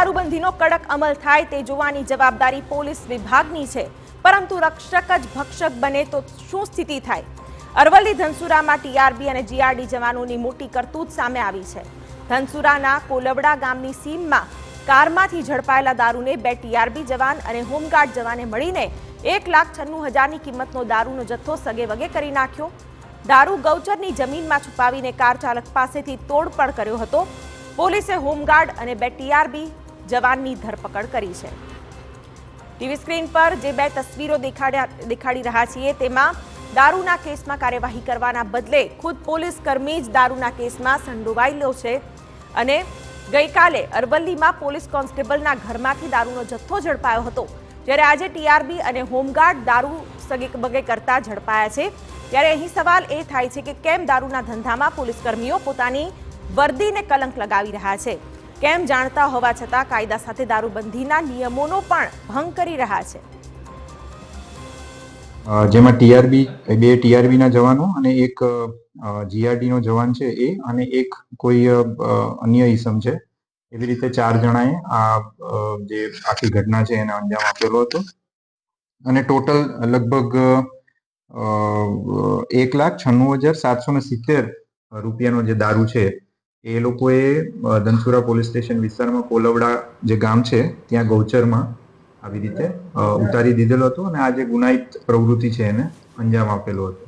દારૂબંધીનો કડક અમલ થાય તે જોવાની જવાબદારી પોલીસ વિભાગની છે, પરંતુ રક્ષક જ ભક્ષક બને તો શું સ્થિતિ થાય? અરવલ્લી ધનસુરામાં ટીઆરબી અને જીઆરડી જવાનોની મોટી કરતૂત સામે આવી છે। ધનસુરાના કોલવડા ગામની સીમમાં કારમાંથી ઝડપાયેલા દારૂને 2 ટીઆરબી જવાન અને હોમગાર્ડ જવાને મળીને 1,96,000ની કિંમતનો દારૂનો જથ્થો સગે વગે કરી નાખ્યો। દારૂ ગૌચરની જમીનમાં છુપાવીને કાર ચાલક પાસેથી તોડપણ કર્યો હતો। પોલીસે હોમગાર્ડ અને 2 ટીઆરબી જવાનની ધરપકડ કરી છે। ટીવી સ્ક્રીન પર જે 2 તસવીરો દેખાડી રહ્યા છીએ તેમાં દારૂના કેસમાં કાર્યવાહી કરવાના બદલે ખુદ પોલીસ કર્મી જ દારૂના કેસમાં સંડોવાયેલો છે અને ગઈકાલે અરવલ્લીમાં પોલીસ કોન્સ્ટેબલના ઘરમાંથી દારૂનો જથ્થો ઝડપાયો હતો, જ્યારે આજે ટીઆરબી અને હોમગાર્ડ દારૂ સગે કરતા ઝડપાયા છે। ત્યારે અહીં સવાલ એ થાય છે કે કેમ દારૂના ધંધામાં પોલીસ કર્મીઓ પોતાની વર્દીને કલંક લગાવી રહ્યા છે? કેમ જાણતા હોવા છતાં કાયદા સાથે દારૂબંધીના નિયમોનો પણ ભંગ કરી રહ્યા છે? જેમાં ટીઆરબી 2 ટીઆરબીના જવાનો અને એક જીઆરડીનો જવાન છે એ અને એક કોઈ અન્ય ઈસમ છે, એવી રીતે 4 જણાએ આ જે આખી ઘટના છે એને અંજામ આપેલો હતો અને ટોટલ લગભગ 1,96,770 રૂપિયાનો જે દારૂ છે એ લોકોએ ધનસુરા પોલીસ સ્ટેશન વિસ્તારમાં કોલવડા જે ગામ છે ત્યાં ગૌચરમાં આવી રીતે ઉતારી દીધેલો હતો અને આ જે ગુનાહિત પ્રવૃત્તિ છે એને અંજામ આપેલો હતો।